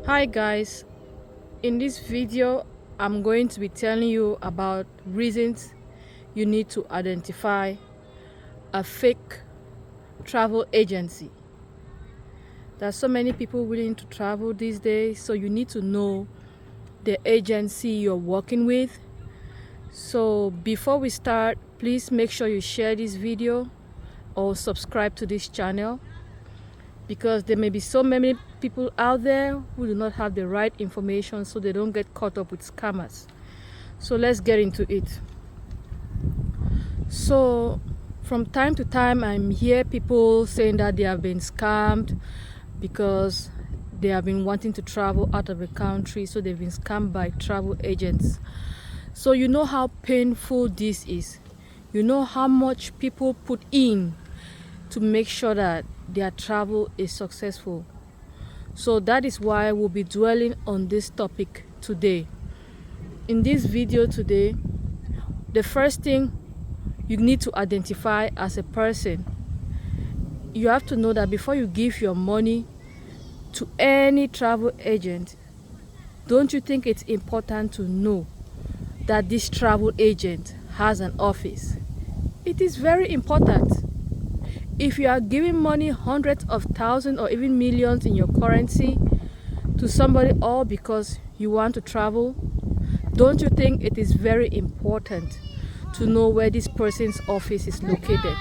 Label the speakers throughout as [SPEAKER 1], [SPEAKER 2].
[SPEAKER 1] Hi guys, in this video I'm going to be telling you about reasons you need to identify a fake travel agency. There are so many people willing to travel these days, so you need to know the agency you're working with. So before we start, please make sure you share this video or subscribe to this channel, because there may be so many people out there who do not have the right information, so they don't get caught up with scammers. So let's get into it. So from time to time I'm hear people saying that they have been scammed because they have been wanting to travel out of the country, so they've been scammed by travel agents. So you know how painful this is. You know how much people put in to make sure that their travel is successful. So that is why we'll be dwelling on this topic today. In this video today, the first thing you need to identify as a person, you have to know that before you give your money to any travel agent, don't you think it's important to know that this travel agent has an office? It is very important. If you are giving money, hundreds of thousands or even millions in your currency, to somebody all because you want to travel, don't you think it is very important to know where this person's office is located?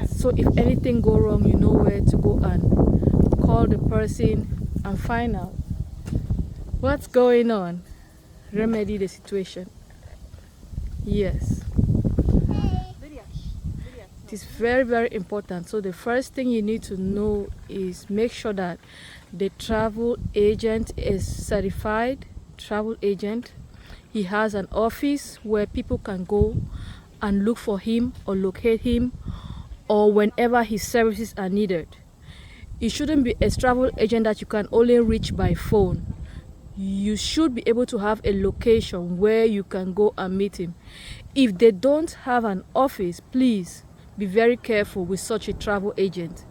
[SPEAKER 1] So if anything go wrong, you know where to go and call the person and find out what's going on, remedy the situation. Yes, it is very, very important. So the first thing you need to know is make sure that the travel agent is certified travel agent. He has an office where people can go and look for him or locate him, or whenever his services are needed. It shouldn't be a travel agent that you can only reach by phone. You should be able to have a location where you can go and meet him. If they don't have an office, please be very careful with such a travel agent.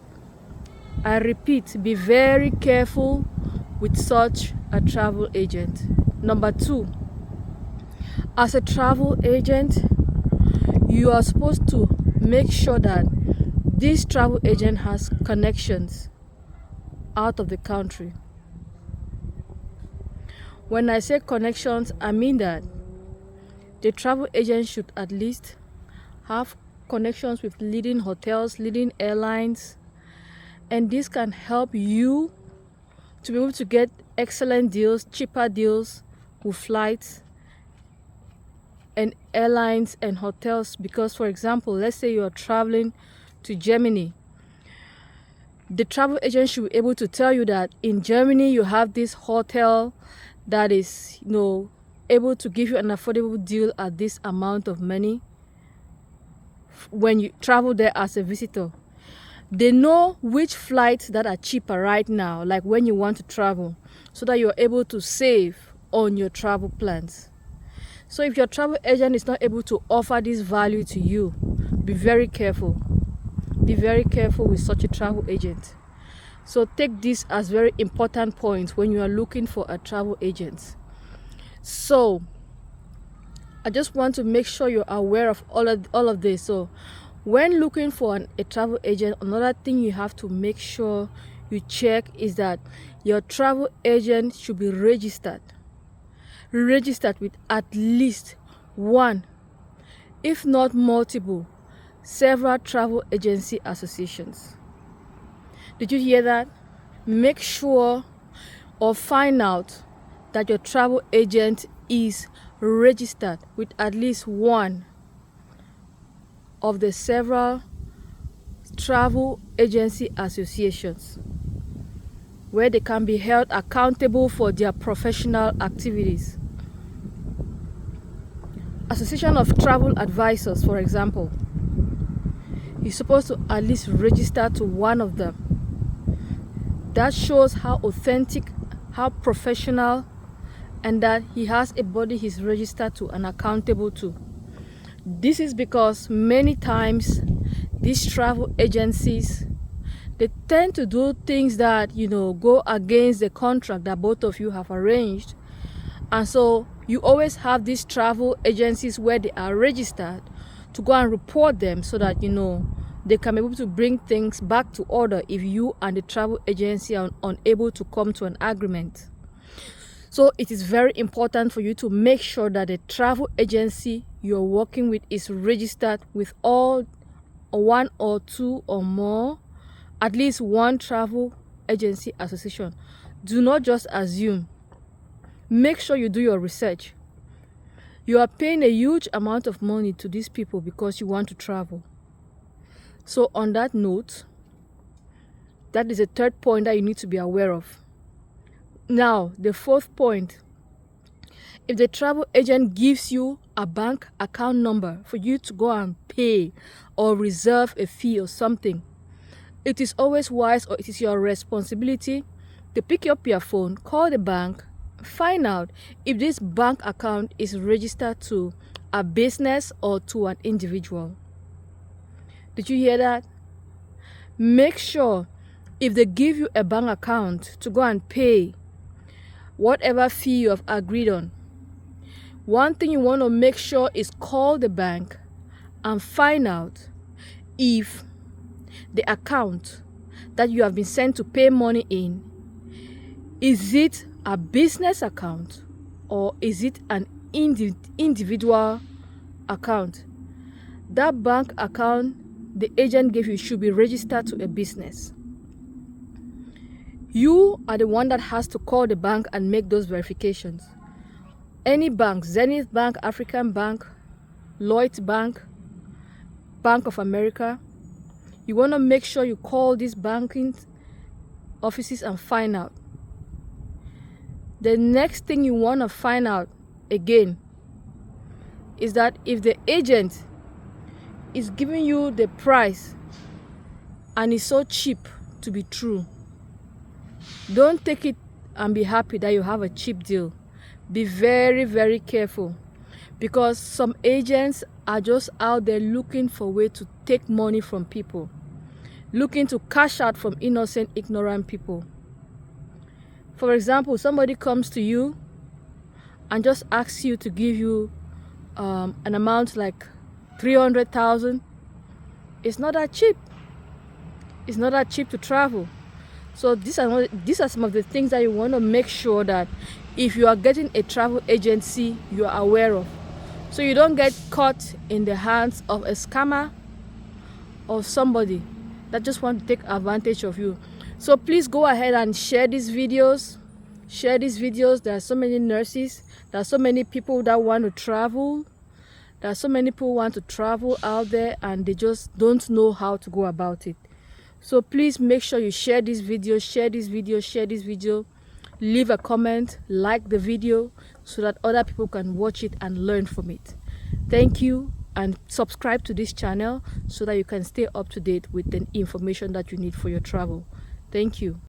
[SPEAKER 1] I repeat, be very careful with such a travel agent. Number two, as a travel agent, you are supposed to make sure that this travel agent has connections out of the country. When I say connections, I mean that the travel agent should at least have connections with leading hotels, leading airlines, and this can help you to be able to get excellent deals, cheaper deals with flights and airlines and hotels. Because, for example, let's say you are traveling to Germany, the travel agent should be able to tell you that in Germany you have this hotel that is, able to give you an affordable deal at this amount of money when you travel there as a visitor. They know which flights that are cheaper right now, like when you want to travel, so that you're able to save on your travel plans. So if your travel agent is not able to offer this value to you, be very careful. Be very careful with such a travel agent. So take this as very important points when you are looking for a travel agent. So I just want to make sure you're aware of all of this. So when looking for a travel agent, another thing you have to make sure you check is that your travel agent should be registered with at least one, if not multiple, several travel agency associations. Did you hear that? Make sure or find out that your travel agent is registered with at least one of the several travel agency associations where they can be held accountable for their professional activities. Association of Travel Advisors, for example, you're supposed to at least register to one of them. That shows how authentic, how professional, and that he has a body he's registered to and accountable to. This is because many times these travel agencies, They tend to do things that, you know, go against the contract that both of you have arranged. And so you always have these travel agencies where they are registered to go and report them, so that, you know, they can be able to bring things back to order if you and the travel agency are unable to come to an agreement. So it is very important for you to make sure that the travel agency you're working with is registered with all one or two or more, at least one travel agency association. Do not just assume. Make sure you do your research. You are paying a huge amount of money to these people because you want to travel. So on that note, that is a third point that you need to be aware of. Now, the fourth point: if the travel agent gives you a bank account number for you to go and pay or reserve a fee or something, it is always wise, or it is your responsibility, to pick up your phone, call the bank, find out if this bank account is registered to a business or to an individual. Did you hear that? Make sure, if they give you a bank account to go and pay whatever fee you have agreed on, one thing you want to make sure is call the bank and find out if the account that you have been sent to pay money in, is it a business account or is it an individual account. That bank account the agent gave you should be registered to a business. You are the one that has to call the bank and make those verifications. Any bank, Zenith Bank, African Bank, Lloyds Bank, Bank of America, you want to make sure you call these banking offices and find out. The next thing you want to find out again is that if the agent is giving you the price and is so cheap to be true, don't take it and be happy that you have a cheap deal. Be very, very careful, because some agents are just out there looking for a way to take money from people, looking to cash out from innocent, ignorant people. For example, somebody comes to you and just asks you to give you an amount like 300,000. It's not that cheap. It's not that cheap to travel. So these are some of the things that you want to make sure that if you are getting a travel agency, you are aware of, so you don't get caught in the hands of a scammer or somebody that just want to take advantage of you. So please go ahead and share these videos. Share these videos. There are so many nurses. There are so many people that want to travel. There are so many people who want to travel out there and they just don't know how to go about it. So please make sure you share this video, share this video, share this video. Leave a comment, like the video, so that other people can watch it and learn from it. Thank you, and subscribe to this channel so that you can stay up to date with the information that you need for your travel. Thank you.